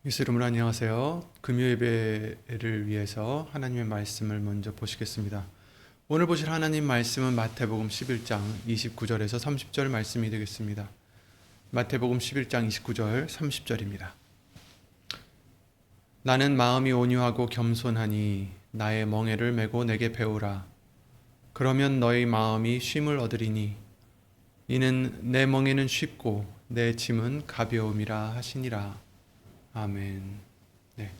예수 이름으로 안녕하세요. 금요 예배를 위해서 하나님의 말씀을 먼저 보시겠습니다. 오늘 보실 하나님 말씀은 마태복음 11장 29절에서 30절 말씀이 되겠습니다. 마태복음 11장 29절 30절입니다. 나는 마음이 온유하고 겸손하니 나의 멍에를 메고 내게 배우라. 그러면 너희 마음이 쉼을 얻으리니 이는 내 멍에는 쉽고 내 짐은 가벼움이라 하시니라. 아멘. 네,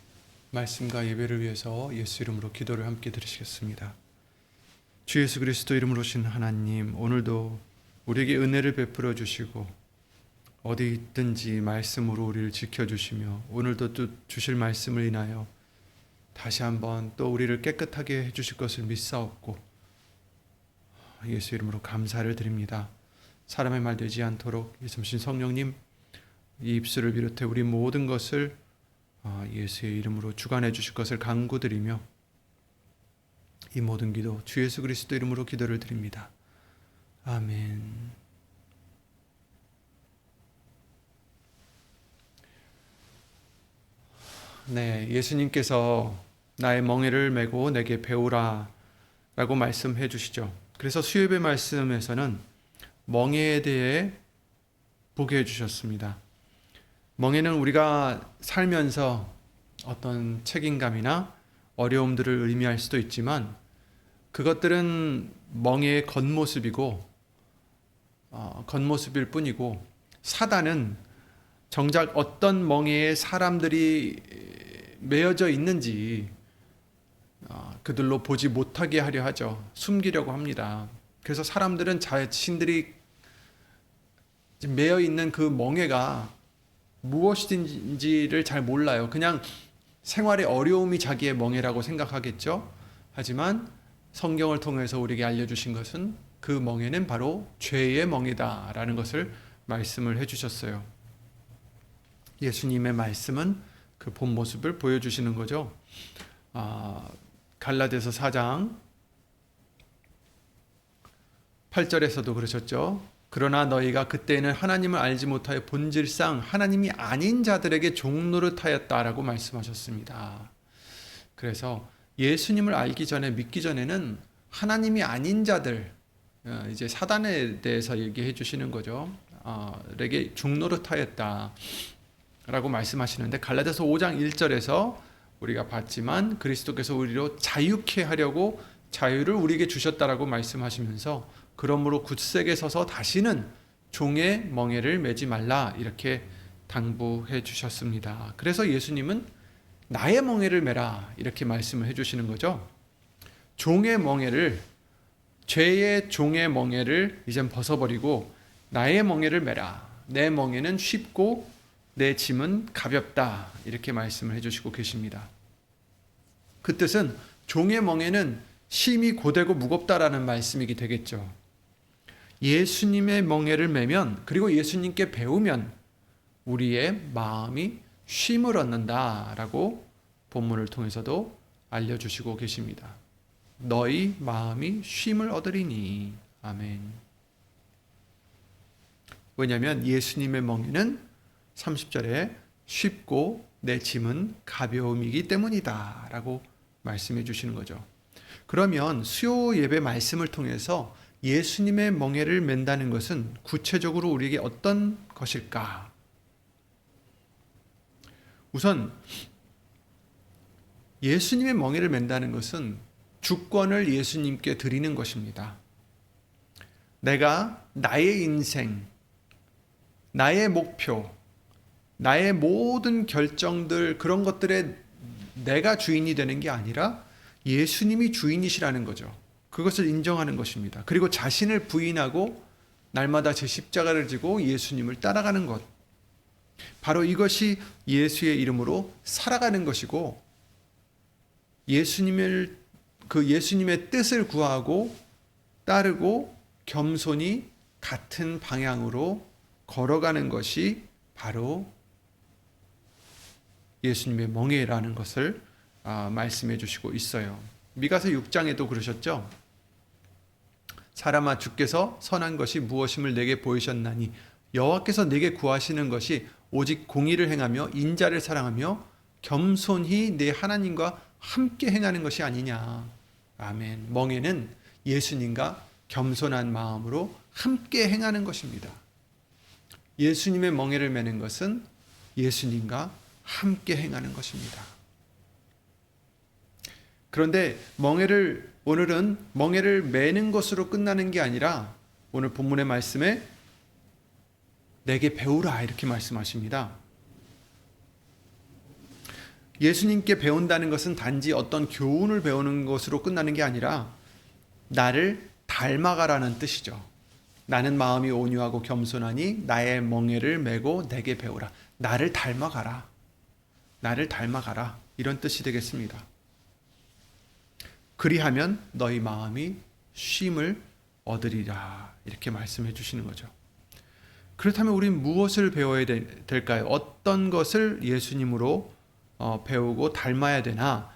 말씀과 예배를 위해서 예수 이름으로 기도를 함께 드리시겠습니다. 주 예수 그리스도 이름으로 오신 하나님, 오늘도 우리에게 은혜를 베풀어 주시고 어디 있든지 말씀으로 우리를 지켜주시며 오늘도 또 주실 말씀을 인하여 다시 한번 또 우리를 깨끗하게 해주실 것을 믿사옵고 예수 이름으로 감사를 드립니다. 사람의 말 되지 않도록 예수님 성령님 이 입술을 비롯해 우리 모든 것을 예수의 이름으로 주관해 주실 것을 간구드리며 이 모든 기도 주 예수 그리스도 이름으로 기도를 드립니다. 아멘. 네, 예수님께서 나의 멍에를 메고 내게 배우라 라고 말씀해 주시죠. 그래서 수요예배 말씀에서는 멍에에 대해 보게 해 주셨습니다. 멍에는 우리가 살면서 어떤 책임감이나 어려움들을 의미할 수도 있지만 그것들은 멍에의 겉모습이고 겉모습일 뿐이고 사단은 정작 어떤 멍에에 사람들이 매여져 있는지 그들로 보지 못하게 하려 하죠. 숨기려고 합니다. 그래서 사람들은 자신들이 매여 있는 그 멍에가 무엇인지를 잘 몰라요. 그냥 생활의 어려움이 자기의 멍에라고 생각하겠죠. 하지만 성경을 통해서 우리에게 알려주신 것은 그 멍에는 바로 죄의 멍이다라는 것을 말씀을 해주셨어요. 예수님의 말씀은 그 본 모습을 보여주시는 거죠. 갈라디아서 4장 8절에서도 그러셨죠. 그러나 너희가 그때는 하나님을 알지 못하여 본질상 하나님이 아닌 자들에게 종노릇하였다라고 말씀하셨습니다. 그래서 예수님을 알기 전에 믿기 전에는 하나님이 아닌 자들, 이제 사단에 대해서 얘기해 주시는 거죠. 에게 종노릇하였다라고 말씀하시는데 갈라디아서 5장 1절에서 우리가 봤지만 그리스도께서 우리로 자유케 하려고 자유를 우리에게 주셨다라고 말씀하시면서 그러므로 굳세게 서서 다시는 종의 멍에를 매지 말라 이렇게 당부해 주셨습니다. 그래서 예수님은 나의 멍에를 매라 이렇게 말씀을 해주시는 거죠. 종의 멍에를, 죄의 종의 멍에를 이젠 벗어버리고 나의 멍에를 매라. 내 멍에는 쉽고 내 짐은 가볍다 이렇게 말씀을 해주시고 계십니다. 그 뜻은 종의 멍에는 심히 고되고 무겁다라는 말씀이게 되겠죠. 예수님의 멍에를 매면 그리고 예수님께 배우면 우리의 마음이 쉼을 얻는다라고 본문을 통해서도 알려주시고 계십니다. 너희 마음이 쉼을 얻으리니. 아멘. 왜냐하면 예수님의 멍에는 30절에 쉽고 내 짐은 가벼움이기 때문이다 라고 말씀해 주시는 거죠. 그러면 수요 예배 말씀을 통해서 예수님의 멍에를 맨다는 것은 구체적으로 우리에게 어떤 것일까? 우선 예수님의 멍에를 맨다는 것은 주권을 예수님께 드리는 것입니다. 내가 나의 인생, 나의 목표, 나의 모든 결정들 그런 것들에 내가 주인이 되는 게 아니라 예수님이 주인이시라는 거죠. 그것을 인정하는 것입니다. 그리고 자신을 부인하고 날마다 제 십자가를 지고 예수님을 따라가는 것. 바로 이것이 예수의 이름으로 살아가는 것이고 예수님의 뜻을 구하고 따르고 겸손히 같은 방향으로 걸어가는 것이 바로 예수님의 멍에라는 것을 말씀해 주시고 있어요. 미가서 6장에도 그러셨죠. 사람아 주께서 선한 것이 무엇임을 내게 보이셨나니 여호와께서 내게 구하시는 것이 오직 공의를 행하며 인자를 사랑하며 겸손히 내 하나님과 함께 행하는 것이 아니냐. 아멘. 멍에는 예수님과 겸손한 마음으로 함께 행하는 것입니다. 예수님의 멍에를 매는 것은 예수님과 함께 행하는 것입니다. 그런데 오늘은 멍에를 매는 것으로 끝나는 게 아니라 오늘 본문의 말씀에 내게 배우라 이렇게 말씀하십니다. 예수님께 배운다는 것은 단지 어떤 교훈을 배우는 것으로 끝나는 게 아니라 나를 닮아가라는 뜻이죠. 나는 마음이 온유하고 겸손하니 나의 멍에를 메고 내게 배우라. 나를 닮아가라. 나를 닮아가라. 이런 뜻이 되겠습니다. 그리하면 너희 마음이 쉼을 얻으리라. 이렇게 말씀해 주시는 거죠. 그렇다면 우린 무엇을 배워야 될까요? 어떤 것을 예수님으로 배우고 닮아야 되나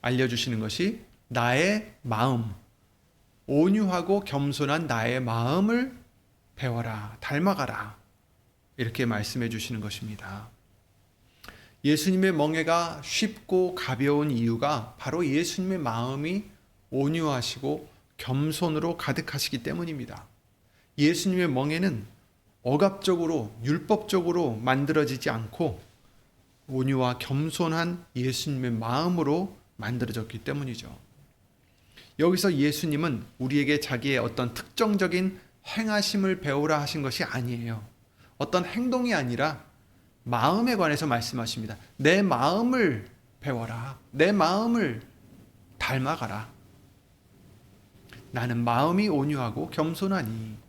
알려주시는 것이 나의 마음, 온유하고 겸손한 나의 마음을 배워라, 닮아가라 이렇게 말씀해 주시는 것입니다. 예수님의 멍에가 쉽고 가벼운 이유가 바로 예수님의 마음이 온유하시고 겸손으로 가득하시기 때문입니다. 예수님의 멍에는 억압적으로 율법적으로 만들어지지 않고 온유와 겸손한 예수님의 마음으로 만들어졌기 때문이죠. 여기서 예수님은 우리에게 자기의 어떤 특정적인 행하심을 배우라 하신 것이 아니에요. 어떤 행동이 아니라 마음에 관해서 말씀하십니다. 내 마음을 배워라. 내 마음을 닮아가라. 나는 마음이 온유하고 겸손하니.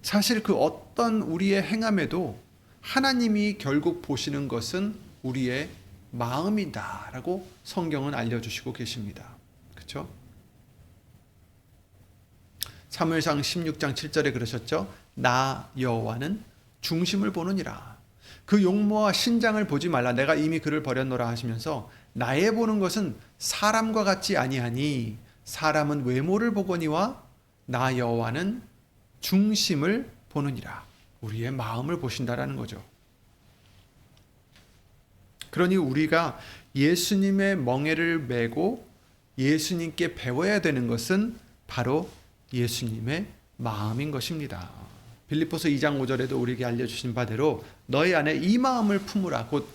사실 그 어떤 우리의 행함에도 하나님이 결국 보시는 것은 우리의 마음이다라고 성경은 알려주시고 계십니다. 그렇죠? 사무엘상 16장 7절에 그러셨죠? 나 여호와는 중심을 보느니라. 그 용모와 신장을 보지 말라. 내가 이미 그를 버렸노라 하시면서 나의 보는 것은 사람과 같지 아니하니 사람은 외모를 보거니와 나 여호와는 중심을 보느니라. 우리의 마음을 보신다라는 거죠. 그러니 우리가 예수님의 멍에를 메고 예수님께 배워야 되는 것은 바로 예수님의 마음인 것입니다. 빌립보서 2장 5절에도 우리에게 알려주신 바대로 너희 안에 이 마음을 품으라. 곧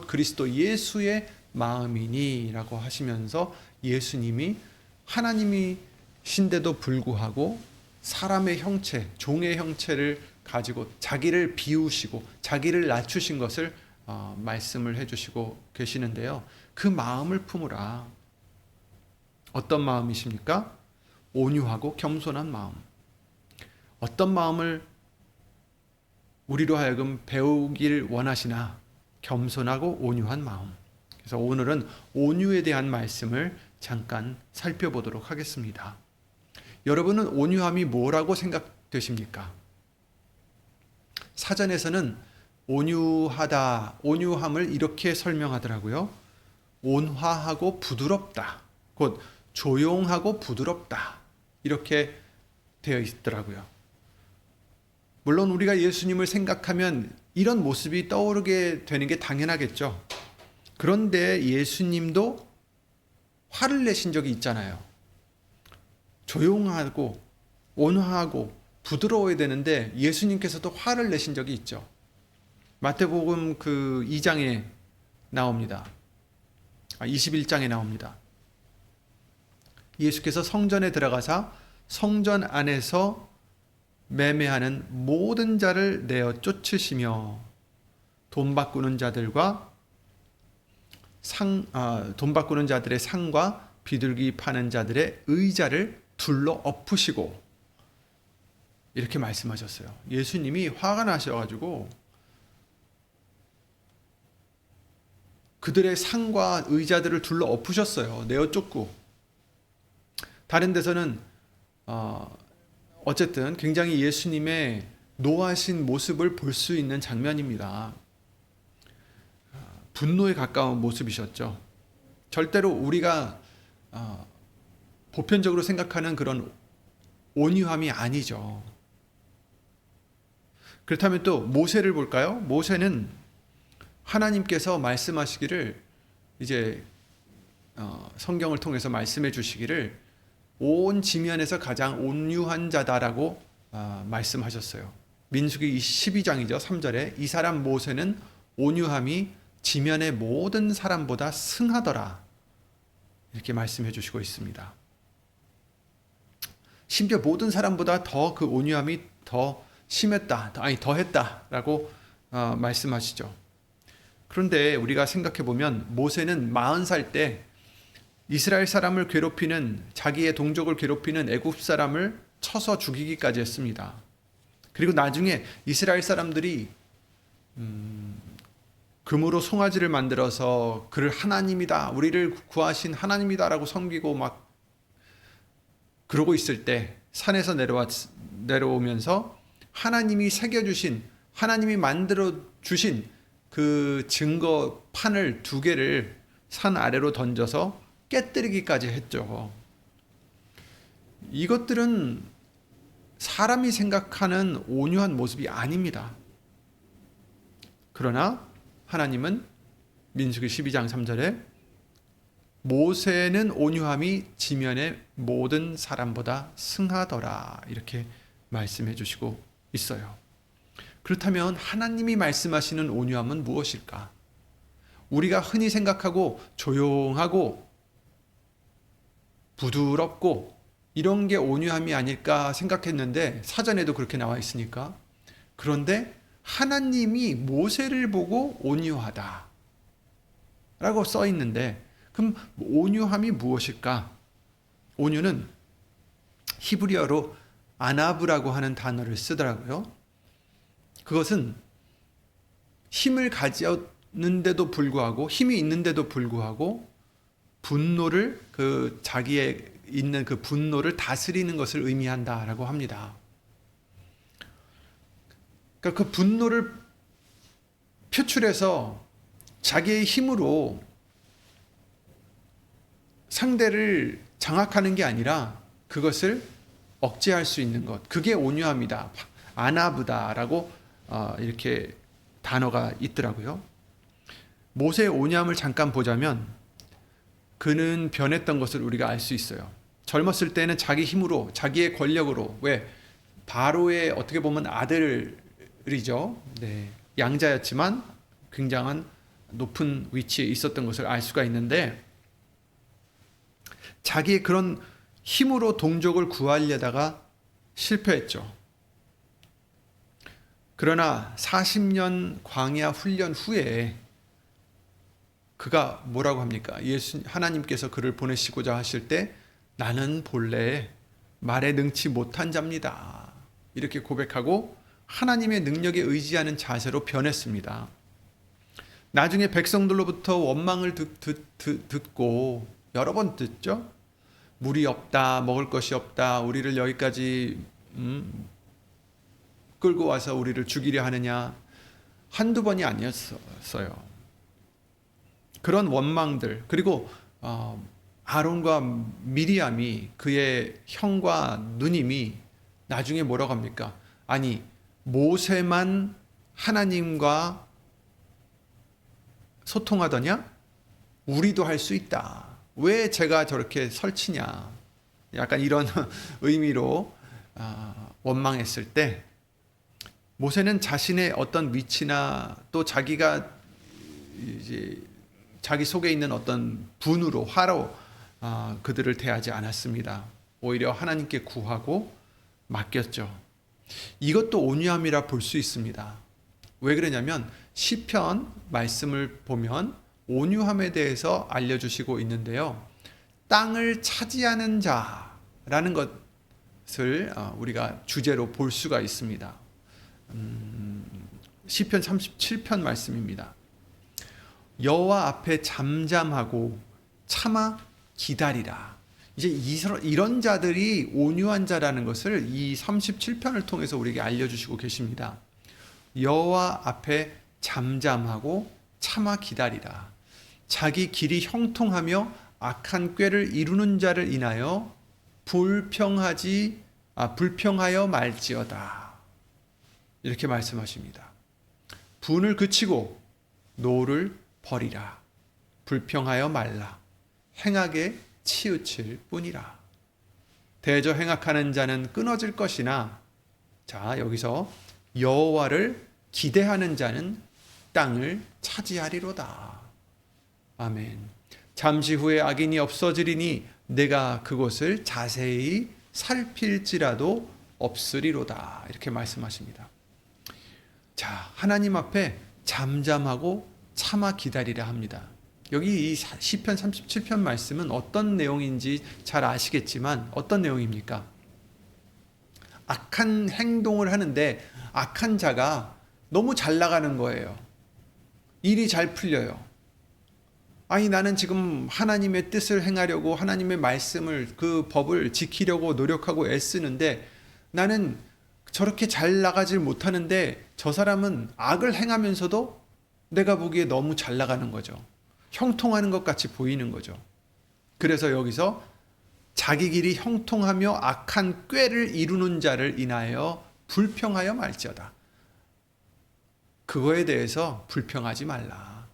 그리스도 예수의 마음이니라고 하시면서 예수님이 하나님이신데도 불구하고 사람의 형체, 종의 형체를 가지고 자기를 비우시고 자기를 낮추신 것을 말씀을 해주시고 계시는데요. 그 마음을 품으라. 어떤 마음이십니까? 온유하고 겸손한 마음. 어떤 마음을 우리로 하여금 배우길 원하시나? 겸손하고 온유한 마음. 그래서 오늘은 온유에 대한 말씀을 잠깐 살펴보도록 하겠습니다. 여러분은 온유함이 뭐라고 생각되십니까? 사전에서는 온유함을 이렇게 설명하더라고요. 온화하고 부드럽다. 곧 조용하고 부드럽다. 이렇게 되어 있더라고요. 물론 우리가 예수님을 생각하면 이런 모습이 떠오르게 되는 게 당연하겠죠. 그런데 예수님도 화를 내신 적이 있잖아요. 조용하고 온화하고 부드러워야 되는데 예수님께서도 화를 내신 적이 있죠. 마태복음 그 2장에 나옵니다. 21장에 나옵니다. 예수께서 성전에 들어가사 성전 안에서 매매하는 모든 자를 내어 쫓으시며 돈 바꾸는 자들의 상과 비둘기 파는 자들의 의자를 둘러 엎으시고 이렇게 말씀하셨어요. 예수님이 화가 나셔가지고 그들의 상과 의자들을 둘러 엎으셨어요. 내어 쫓고. 다른 데서는 어쨌든 굉장히 예수님의 노하신 모습을 볼 수 있는 장면입니다. 분노에 가까운 모습이셨죠. 절대로 우리가 보편적으로 생각하는 그런 온유함이 아니죠. 그렇다면 또 모세를 볼까요? 모세는 하나님께서 말씀하시기를 이제 성경을 통해서 말씀해 주시기를 온 지면에서 가장 온유한 자다라고 말씀하셨어요. 민수기 12장이죠. 3절에 이 사람 모세는 온유함이 지면의 모든 사람보다 승하더라. 이렇게 말씀해 주시고 있습니다. 심지어 모든 사람보다 더 그 온유함이 더 심했다. 더 했다라고 말씀하시죠. 그런데 우리가 생각해 보면 모세는 40살 때 이스라엘 사람을 괴롭히는 자기의 동족을 괴롭히는 애굽 사람을 쳐서 죽이기까지 했습니다. 그리고 나중에 이스라엘 사람들이 금으로 송아지를 만들어서 그를 하나님이다, 우리를 구하신 하나님이다라고 섬기고 막 그러고 있을 때 산에서 내려오면서 하나님이 새겨주신, 하나님이 만들어 주신 그 증거판을 2개를 산 아래로 던져서 깨뜨리기까지 했죠. 이것들은 사람이 생각하는 온유한 모습이 아닙니다. 그러나 하나님은 민수기 12장 3절에 모세는 온유함이 지면의 모든 사람보다 승하더라 이렇게 말씀해 주시고 있어요. 그렇다면 하나님이 말씀하시는 온유함은 무엇일까? 우리가 흔히 생각하고 조용하고 부드럽고 이런 게 온유함이 아닐까 생각했는데 사전에도 그렇게 나와 있으니까. 그런데 하나님이 모세를 보고 온유하다 라고 써 있는데 그럼 온유함이 무엇일까? 온유는 히브리어로 아나브라고 하는 단어를 쓰더라고요. 그것은 힘을 가졌는데도 불구하고, 힘이 있는데도 불구하고 분노를, 자기의 있는 그 분노를 다스리는 것을 의미한다라고 합니다. 그러니까 그 분노를 표출해서 자기의 힘으로 상대를 장악하는 게 아니라 그것을 억제할 수 있는 것, 그게 온유함이다, 아나브다라고 이렇게 단어가 있더라고요. 모세의 온유함을 잠깐 보자면 그는 변했던 것을 우리가 알 수 있어요. 젊었을 때는 자기 힘으로, 자기의 권력으로, 왜 바로의 어떻게 보면 아들이죠. 네, 양자였지만 굉장한 높은 위치에 있었던 것을 알 수가 있는데 자기의 그런 힘으로 동족을 구하려다가 실패했죠. 그러나 40년 광야 훈련 후에 그가 뭐라고 합니까? 하나님께서 그를 보내시고자 하실 때 나는 본래 말에 능치 못한 자입니다. 이렇게 고백하고 하나님의 능력에 의지하는 자세로 변했습니다. 나중에 백성들로부터 원망을 듣고 여러 번 듣죠. 물이 없다, 먹을 것이 없다, 우리를 여기까지 끌고 와서 우리를 죽이려 하느냐, 한두 번이 아니었어요. 그런 원망들, 그리고 아론과 미리암이, 그의 형과 누님이 나중에 뭐라고 합니까? 아니, 모세만 하나님과 소통하더냐? 우리도 할 수 있다. 왜 제가 저렇게 설치냐? 약간 이런 의미로 원망했을 때 모세는 자신의 어떤 위치나 또 자기가 이제 자기 속에 있는 어떤 분으로, 화로 그들을 대하지 않았습니다. 오히려 하나님께 구하고 맡겼죠. 이것도 온유함이라 볼 수 있습니다. 왜 그러냐면 시편 말씀을 보면 온유함에 대해서 알려주시고 있는데요. 땅을 차지하는 자라는 것을 우리가 주제로 볼 수가 있습니다. 시편 37편 말씀입니다. 여호와 앞에 잠잠하고 참아 기다리라. 이제 이런 자들이 온유한 자라는 것을 이 37편을 통해서 우리에게 알려주시고 계십니다. 여호와 앞에 잠잠하고 참아 기다리라. 자기 길이 형통하며 악한 꾀를 이루는 자를 인하여 불평하여 말지어다. 이렇게 말씀하십니다. 분을 그치고 노를 버리라. 불평하여 말라. 행악에 치우칠 뿐이라. 대저 행악하는 자는 끊어질 것이나, 자, 여기서 여호와를 기대하는 자는 땅을 차지하리로다. 아멘. 잠시 후에 악인이 없어지리니 내가 그곳을 자세히 살필지라도 없으리로다. 이렇게 말씀하십니다. 자, 하나님 앞에 잠잠하고 참아 기다리라 합니다. 여기 이 시편 37편 말씀은 어떤 내용인지 잘 아시겠지만 어떤 내용입니까? 악한 행동을 하는데 악한 자가 너무 잘 나가는 거예요. 일이 잘 풀려요. 아니, 나는 지금 하나님의 뜻을 행하려고 하나님의 말씀을, 그 법을 지키려고 노력하고 애쓰는데 나는 저렇게 잘 나가질 못하는데 저 사람은 악을 행하면서도 내가 보기에 너무 잘 나가는 거죠. 형통하는 것 같이 보이는 거죠. 그래서 여기서 자기 길이 형통하며 악한 꾀를 이루는 자를 인하여 불평하여 말지어다. 그거에 대해서 불평하지 말라.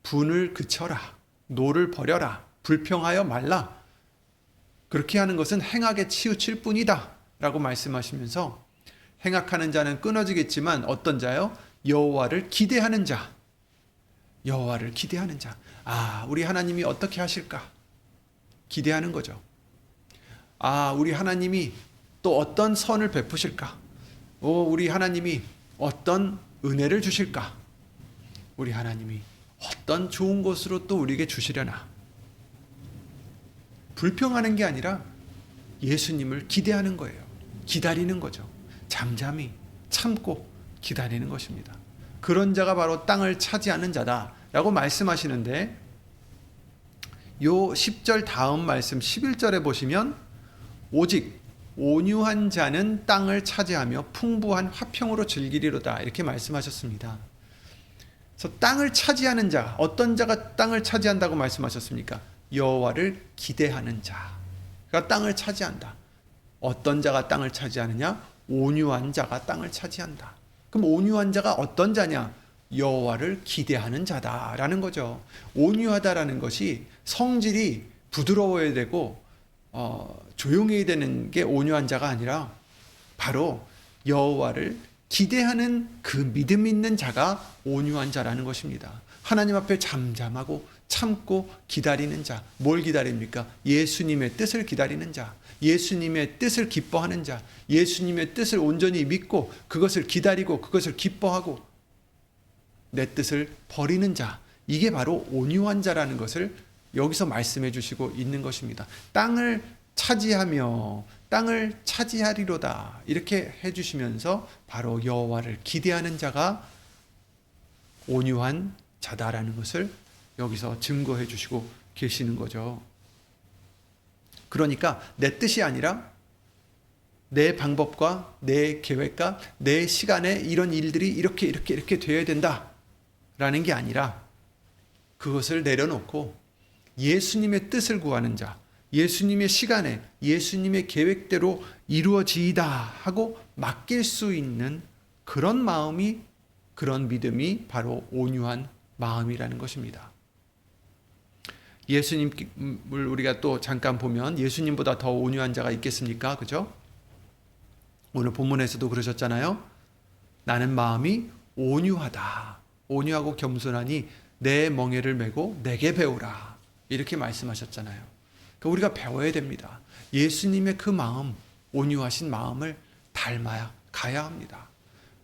분을 그쳐라. 노를 버려라. 불평하여 말라. 그렇게 하는 것은 행악에 치우칠 뿐이다 라고 말씀하시면서, 행악하는 자는 끊어지겠지만 어떤 자요? 여호와를 기대하는 자. 여호와를 기대하는 자. 아, 우리 하나님이 어떻게 하실까? 기대하는 거죠. 아, 우리 하나님이 또 어떤 선을 베푸실까? 우리 하나님이 어떤 은혜를 주실까? 우리 하나님이 어떤 좋은 것으로 또 우리에게 주시려나? 불평하는 게 아니라 예수님을 기대하는 거예요. 기다리는 거죠. 잠잠히 참고 기다리는 것입니다. 그런 자가 바로 땅을 차지하는 자다라고 말씀하시는데, 요 10절 다음 말씀 11절에 보시면 오직 온유한 자는 땅을 차지하며 풍부한 화평으로 즐기리로다 이렇게 말씀하셨습니다. 그래서 땅을 차지하는 자, 어떤 자가 땅을 차지한다고 말씀하셨습니까? 여호와를 기대하는 자가 땅을 차지한다. 어떤 자가 땅을 차지하느냐? 온유한 자가 땅을 차지한다. 그럼 온유한 자가 어떤 자냐? 여호와를 기대하는 자다라는 거죠. 온유하다라는 것이 성질이 부드러워야 되고 조용해야 되는 게 온유한 자가 아니라 바로 여호와를 기대하는 그 믿음 있는 자가 온유한 자라는 것입니다. 하나님 앞에 잠잠하고 참고 기다리는 자. 뭘 기다립니까? 예수님의 뜻을 기다리는 자. 예수님의 뜻을 기뻐하는 자. 예수님의 뜻을 온전히 믿고 그것을 기다리고 그것을 기뻐하고 내 뜻을 버리는 자. 이게 바로 온유한 자라는 것을 여기서 말씀해 주시고 있는 것입니다. 땅을 차지하며 땅을 차지하리로다 이렇게 해주시면서 바로 여호와를 기대하는 자가 온유한 자다라는 것을 여기서 증거해 주시고 계시는 거죠. 그러니까 내 뜻이 아니라 내 방법과 내 계획과 내 시간에 이런 일들이 이렇게 되어야 된다라는 게 아니라 그것을 내려놓고 예수님의 뜻을 구하는 자, 예수님의 시간에 예수님의 계획대로 이루어지이다 하고 맡길 수 있는 그런 마음이, 그런 믿음이 바로 온유한 마음이라는 것입니다. 예수님을 우리가 또 잠깐 보면 예수님보다 더 온유한 자가 있겠습니까? 그죠? 오늘 본문에서도 그러셨잖아요. 나는 마음이 온유하다. 온유하고 겸손하니 내 멍에를 메고 내게 배우라. 이렇게 말씀하셨잖아요. 그러니까 우리가 배워야 됩니다. 예수님의 그 마음, 온유하신 마음을 닮아야 가야 합니다.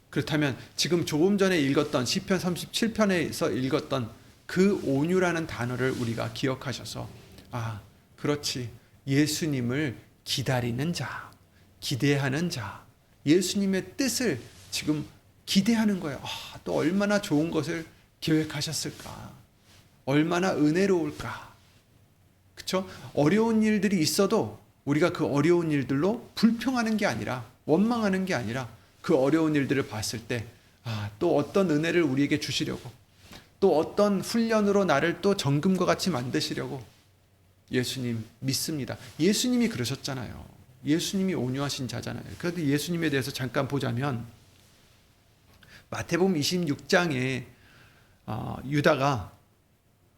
그렇다면 지금 조금 전에 읽었던 시편 37편에서 읽었던 그 온유라는 단어를 우리가 기억하셔서, 아, 그렇지, 예수님을 기다리는 자, 기대하는 자, 예수님의 뜻을 지금 기대하는 거예요. 아, 또 얼마나 좋은 것을 계획하셨을까, 얼마나 은혜로울까. 그렇죠? 어려운 일들이 있어도 우리가 그 어려운 일들로 불평하는 게 아니라, 원망하는 게 아니라 그 어려운 일들을 봤을 때, 아, 또 어떤 은혜를 우리에게 주시려고, 또 어떤 훈련으로 나를 또 정금과 같이 만드시려고 예수님 믿습니다. 예수님이 그러셨잖아요. 예수님이 온유하신 자잖아요. 그래도 예수님에 대해서 잠깐 보자면 마태복음 26장에 유다가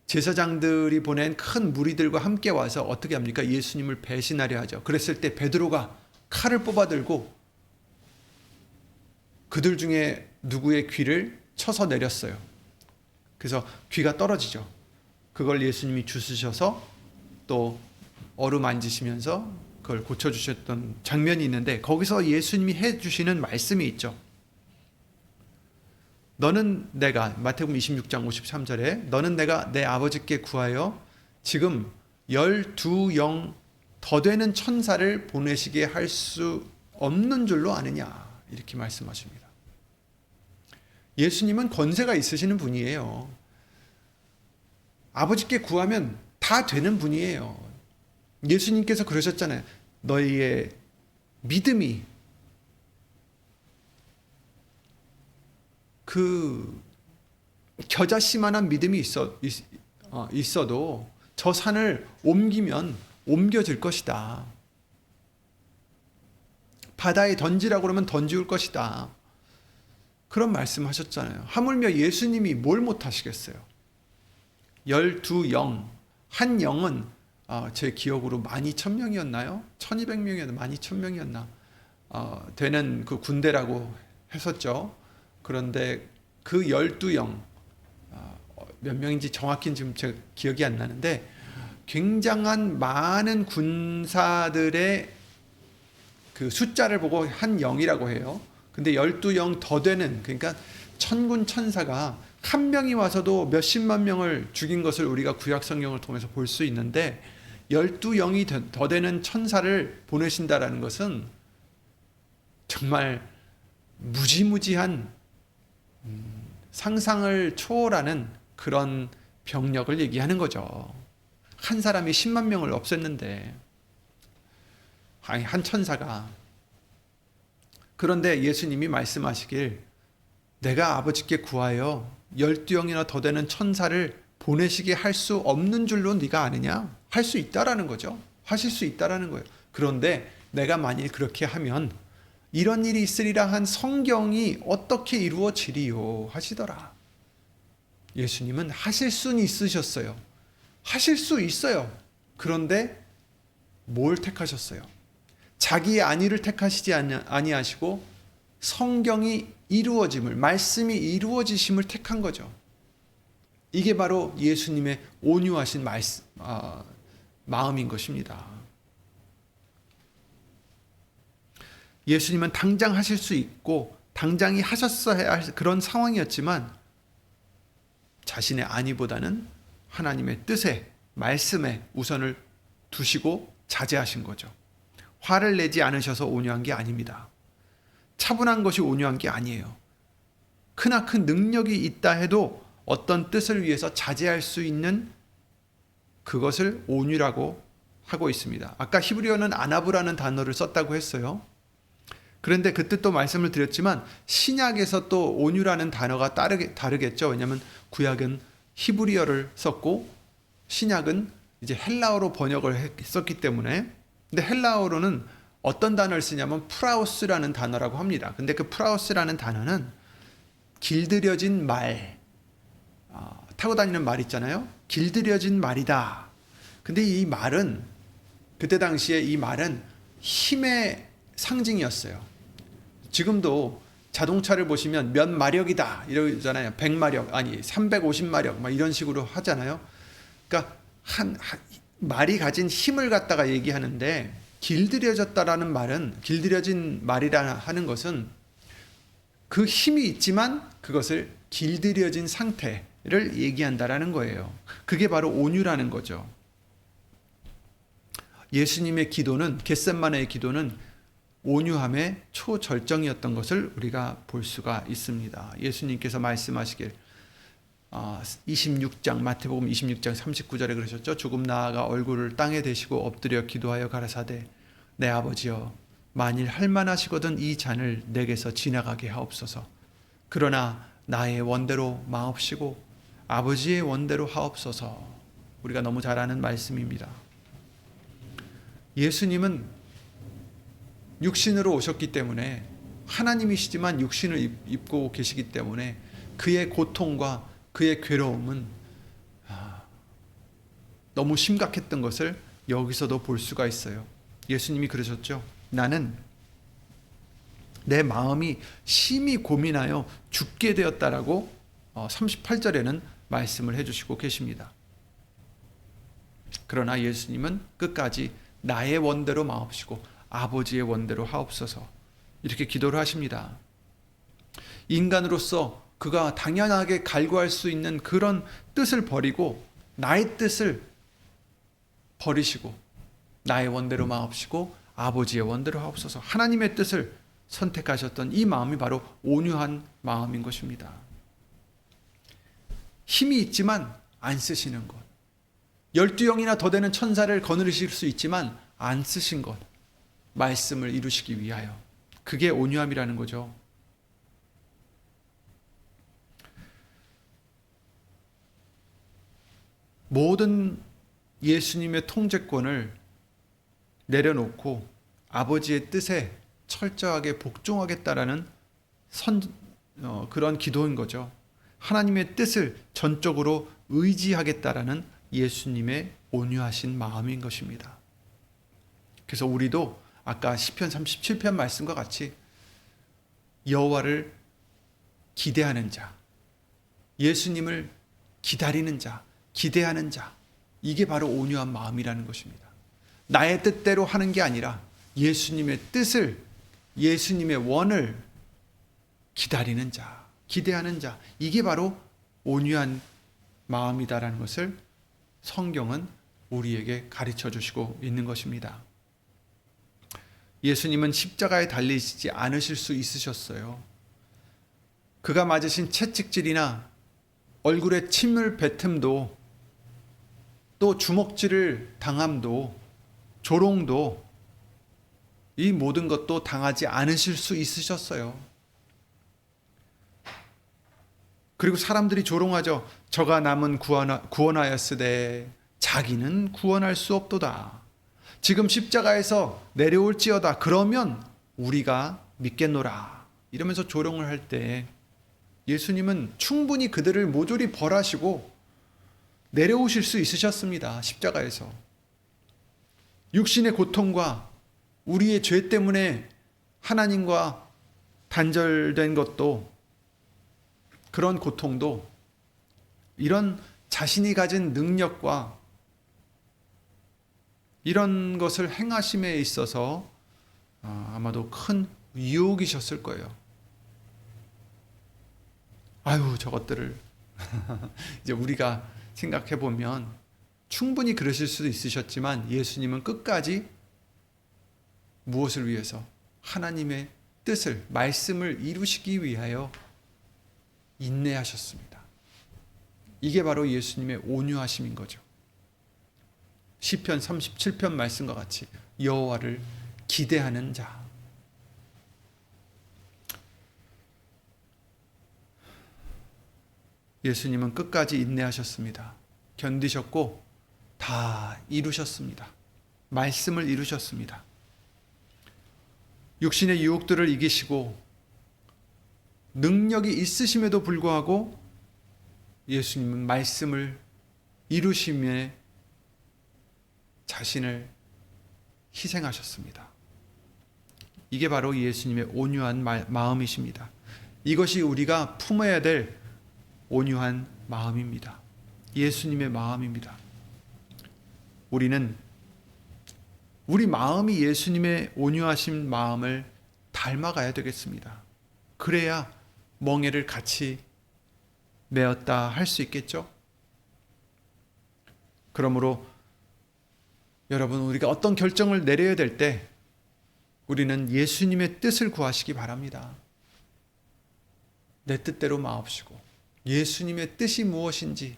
제사장들이 보낸 큰 무리들과 함께 와서 어떻게 합니까? 예수님을 배신하려 하죠. 그랬을 때 베드로가 칼을 뽑아들고 그들 중에 누구의 귀를 쳐서 내렸어요. 그래서 귀가 떨어지죠. 그걸 예수님이 주스셔서 또 어루만지시면서 그걸 고쳐주셨던 장면이 있는데, 거기서 예수님이 해주시는 말씀이 있죠. 너는 내가, 마태복음 26장 53절에 너는 내가 내 아버지께 구하여 지금 12영 더 되는 천사를 보내시게 할 수 없는 줄로 아느냐, 이렇게 말씀하십니다. 예수님은 권세가 있으시는 분이에요. 아버지께 구하면 다 되는 분이에요. 예수님께서 그러셨잖아요. 너희의 믿음이 그 겨자씨만한 믿음이 있어도 저 산을 옮기면 옮겨질 것이다. 바다에 던지라고 그러면 던지울 것이다. 그런 말씀하셨잖아요. 하물며 예수님이 뭘 못하시겠어요? 12영, 한 영은 제 기억으로 12,000명이었나요? 1200명이었나? 12,000명이었나? 되는 그 군대라고 했었죠. 그런데 그 12영, 몇 명인지 정확히는 지금 제가 기억이 안 나는데, 굉장한 많은 군사들의 그 숫자를 보고 한 영이라고 해요. 근데 12영 더 되는, 그러니까 천군 천사가 한 명이 와서도 몇십만 명을 죽인 것을 우리가 구약 성경을 통해서 볼 수 있는데, 12영이 더 되는 천사를 보내신다라는 것은 정말 무지무지한 상상을 초월하는 그런 병력을 얘기하는 거죠. 한 사람이 10만 명을 없앴는데, 한 천사가. 그런데 예수님이 말씀하시길 내가 아버지께 구하여 12영이나 더 되는 천사를 보내시게 할 수 없는 줄로 네가 아느냐? 할 수 있다라는 거죠. 하실 수 있다라는 거예요. 그런데 내가 만일 그렇게 하면 이런 일이 있으리라 한 성경이 어떻게 이루어지리요 하시더라. 예수님은 하실 수는 있으셨어요. 하실 수 있어요. 그런데 뭘 택하셨어요? 자기의 안위를 택하시지 아니하시고 성경이 이루어짐을, 말씀이 이루어지심을 택한 거죠. 이게 바로 예수님의 온유하신 마음인 것입니다. 예수님은 당장 하실 수 있고 당장이 하셨어야 할 그런 상황이었지만, 자신의 안위보다는 하나님의 뜻에, 말씀에 우선을 두시고 자제하신 거죠. 화를 내지 않으셔서 온유한 게 아닙니다. 차분한 것이 온유한 게 아니에요. 크나큰 능력이 있다 해도 어떤 뜻을 위해서 자제할 수 있는 그것을 온유라고 하고 있습니다. 아까 히브리어는 아나브라는 단어를 썼다고 했어요. 그런데 그 뜻도 말씀을 드렸지만 신약에서 또 온유라는 단어가 다르겠죠. 왜냐하면 구약은 히브리어를 썼고 신약은 이제 헬라어로 번역을 했었기 때문에. 근데 헬라어로는 어떤 단어를 쓰냐면 프라우스라는 단어라고 합니다. 근데 그 프라우스라는 단어는 길들여진 말, 타고 다니는 말 있잖아요. 길들여진 말이다. 근데 이 말은, 그때 당시에 이 말은 힘의 상징이었어요. 지금도 자동차를 보시면 몇 마력이다 이러잖아요. 100마력, 아니 350마력 막 이런 식으로 하잖아요. 그러니까 말이 가진 힘을 갖다가 얘기하는데, 길들여졌다라는 말은, 길들여진 말이라 하는 것은 그 힘이 있지만 그것을 길들여진 상태를 얘기한다라는 거예요. 그게 바로 온유라는 거죠. 예수님의 기도는, 겟셋마네의 기도는 온유함의 초절정이었던 것을 우리가 볼 수가 있습니다. 예수님께서 말씀하시길 26장, 마태복음 26장 39절에 그러셨죠. 조금 나아가 얼굴을 땅에 대시고 엎드려 기도하여 가라사대 내 아버지여, 만일 할만하시거든 이 잔을 내게서 지나가게 하옵소서. 그러나 나의 원대로 마옵시고 아버지의 원대로 하옵소서. 우리가 너무 잘 아는 말씀입니다. 예수님은 육신으로 오셨기 때문에 하나님이시지만 육신을 입고 계시기 때문에 그의 고통과 그의 괴로움은 너무 심각했던 것을 여기서도 볼 수가 있어요. 예수님이 그러셨죠. 나는 내 마음이 심히 고민하여 죽게 되었다라고 38절에는 말씀을 해주시고 계십니다. 그러나 예수님은 끝까지 나의 원대로 마옵시고 아버지의 원대로 하옵소서 이렇게 기도를 하십니다. 인간으로서 그가 당연하게 갈구할 수 있는 그런 뜻을 버리고 나의 뜻을 버리시고 나의 원대로 마옵시고 아버지의 원대로 하옵소서 하나님의 뜻을 선택하셨던 이 마음이 바로 온유한 마음인 것입니다. 힘이 있지만 안 쓰시는 것, 12영이나 더 되는 천사를 거느리실 수 있지만 안 쓰신 것, 말씀을 이루시기 위하여, 그게 온유함이라는 거죠. 모든 예수님의 통제권을 내려놓고 아버지의 뜻에 철저하게 복종하겠다라는 그런 기도인 거죠. 하나님의 뜻을 전적으로 의지하겠다라는 예수님의 온유하신 마음인 것입니다. 그래서 우리도 아까 시편 37편 말씀과 같이 여호와를 기대하는 자, 예수님을 기다리는 자, 기대하는 자, 이게 바로 온유한 마음이라는 것입니다. 나의 뜻대로 하는 게 아니라 예수님의 뜻을, 예수님의 원을 기다리는 자, 기대하는 자, 이게 바로 온유한 마음이다라는 것을 성경은 우리에게 가르쳐 주시고 있는 것입니다. 예수님은 십자가에 달리시지 않으실 수 있으셨어요. 그가 맞으신 채찍질이나 얼굴에 침을 뱉음도, 또 주먹질을 당함도, 조롱도, 이 모든 것도 당하지 않으실 수 있으셨어요. 그리고 사람들이 조롱하죠. 저가 남은 구원하였으되 자기는 구원할 수 없도다. 지금 십자가에서 내려올지어다. 그러면 우리가 믿겠노라. 이러면서 조롱을 할 때 예수님은 충분히 그들을 모조리 벌하시고 내려오실 수 있으셨습니다. 십자가에서. 육신의 고통과 우리의 죄 때문에 하나님과 단절된 것도, 그런 고통도 이런 자신이 가진 능력과 이런 것을 행하심에 있어서 아마도 큰 유혹이셨을 거예요. 아유, 저것들을 이제 우리가 생각해 보면 충분히 그러실 수도 있으셨지만 예수님은 끝까지 무엇을 위해서? 하나님의 뜻을, 말씀을 이루시기 위하여 인내하셨습니다. 이게 바로 예수님의 온유하심인 거죠. 시편 37편 말씀과 같이 여호와를 기대하는 자. 예수님은 끝까지 인내하셨습니다. 견디셨고 다 이루셨습니다. 말씀을 이루셨습니다. 육신의 유혹들을 이기시고 능력이 있으심에도 불구하고 예수님은 말씀을 이루심에 자신을 희생하셨습니다. 이게 바로 예수님의 온유한 마음이십니다. 이것이 우리가 품어야 될 온유한 마음입니다. 예수님의 마음입니다. 우리는 우리 마음이 예수님의 온유하신 마음을 닮아가야 되겠습니다. 그래야 멍에를 같이 메었다 할 수 있겠죠? 그러므로 여러분, 우리가 어떤 결정을 내려야 될 때 우리는 예수님의 뜻을 구하시기 바랍니다. 내 뜻대로 마옵시고 예수님의 뜻이 무엇인지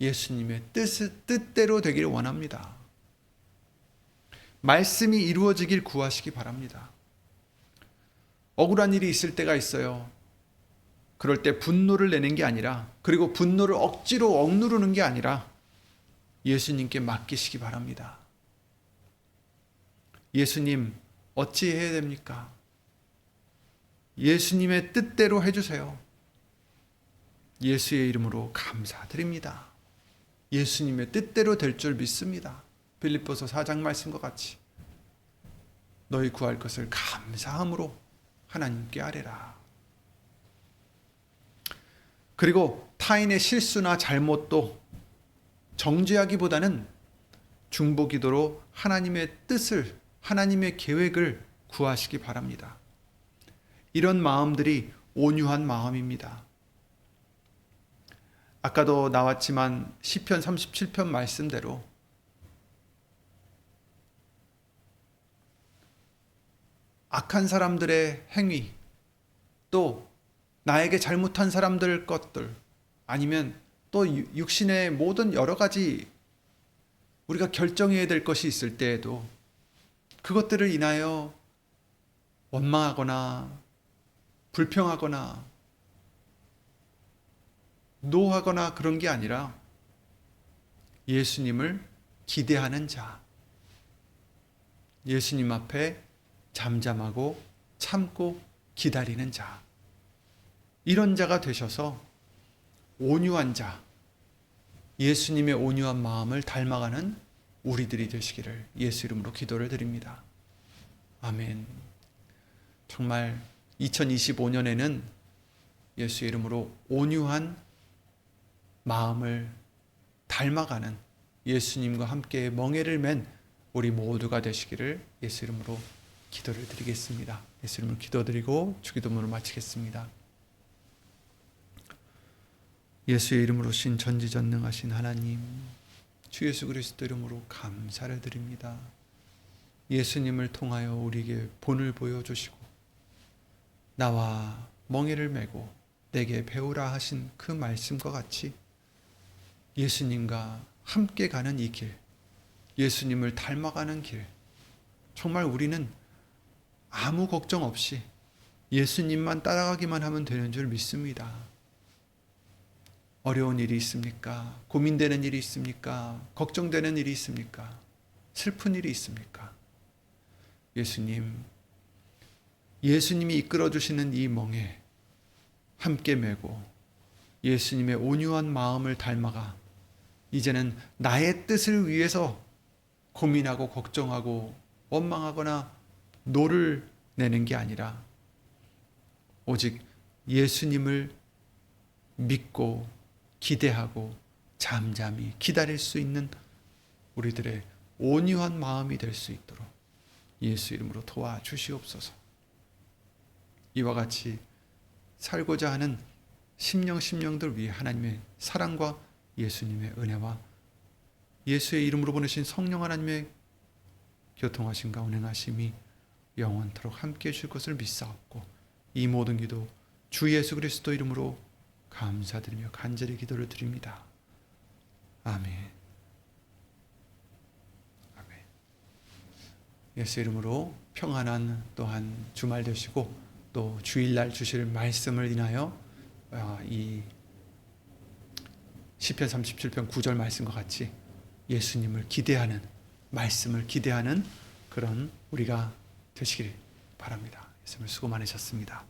예수님의 뜻대로 되기를 원합니다. 말씀이 이루어지길 구하시기 바랍니다. 억울한 일이 있을 때가 있어요. 그럴 때 분노를 내는 게 아니라, 그리고 분노를 억지로 억누르는 게 아니라 예수님께 맡기시기 바랍니다. 예수님, 어찌 해야 됩니까? 예수님의 뜻대로 해주세요. 예수의 이름으로 감사드립니다. 예수님의 뜻대로 될 줄 믿습니다. 빌립보서 4장 말씀과 같이 너희 구할 것을 감사함으로 하나님께 아뢰라. 그리고 타인의 실수나 잘못도 정죄하기보다는 중보기도로 하나님의 뜻을, 하나님의 계획을 구하시기 바랍니다. 이런 마음들이 온유한 마음입니다. 아까도 나왔지만 시편 37편 말씀대로 악한 사람들의 행위, 또 나에게 잘못한 사람들 것들, 아니면 또 육신의 모든 여러 가지 우리가 결정해야 될 것이 있을 때에도 그것들을 인하여 원망하거나 불평하거나 노하거나 그런 게 아니라 예수님을 기대하는 자, 예수님 앞에 잠잠하고 참고 기다리는 자, 이런 자가 되셔서 온유한 자, 예수님의 온유한 마음을 닮아가는 우리들이 되시기를 예수 이름으로 기도를 드립니다. 아멘. 정말 2025년에는 예수 이름으로 온유한 마음을 닮아가는 예수님과 함께 멍에를 맨 우리 모두가 되시기를 예수 이름으로 기도를 드리겠습니다. 예수 이름으로 기도드리고 주기도문을 마치겠습니다. 예수의 이름으로 신 전지전능하신 하나님, 주 예수 그리스도 이름으로 감사를 드립니다. 예수님을 통하여 우리에게 본을 보여주시고 나와 멍에를 메고 내게 배우라 하신 그 말씀과 같이 예수님과 함께 가는 이 길, 예수님을 닮아가는 길, 정말 우리는 아무 걱정 없이 예수님만 따라가기만 하면 되는 줄 믿습니다. 어려운 일이 있습니까? 고민되는 일이 있습니까? 걱정되는 일이 있습니까? 슬픈 일이 있습니까? 예수님이 이끌어주시는 이 멍에 함께 메고 예수님의 온유한 마음을 닮아가 이제는 나의 뜻을 위해서 고민하고 걱정하고 원망하거나 노를 내는 게 아니라 오직 예수님을 믿고 기대하고 잠잠히 기다릴 수 있는 우리들의 온유한 마음이 될 수 있도록 예수 이름으로 도와주시옵소서. 이와 같이 살고자 하는 심령들 위해 하나님의 사랑과 예수님의 은혜와 예수의 이름으로 보내신 성령 하나님의 교통하심과 운행하심이 영원토록 함께해 주실 것을 믿사옵고 이 모든 기도 주 예수 그리스도 이름으로 감사드리며 간절히 기도를 드립니다. 아멘. 아멘. 예수 이름으로 평안한 또한 주말 되시고 또 주일날 주실 말씀을 인하여 이 시편 37편 9절 말씀과 같이 예수님을 기대하는, 말씀을 기대하는 그런 우리가 되시길 바랍니다. 예수님 수고 많으셨습니다.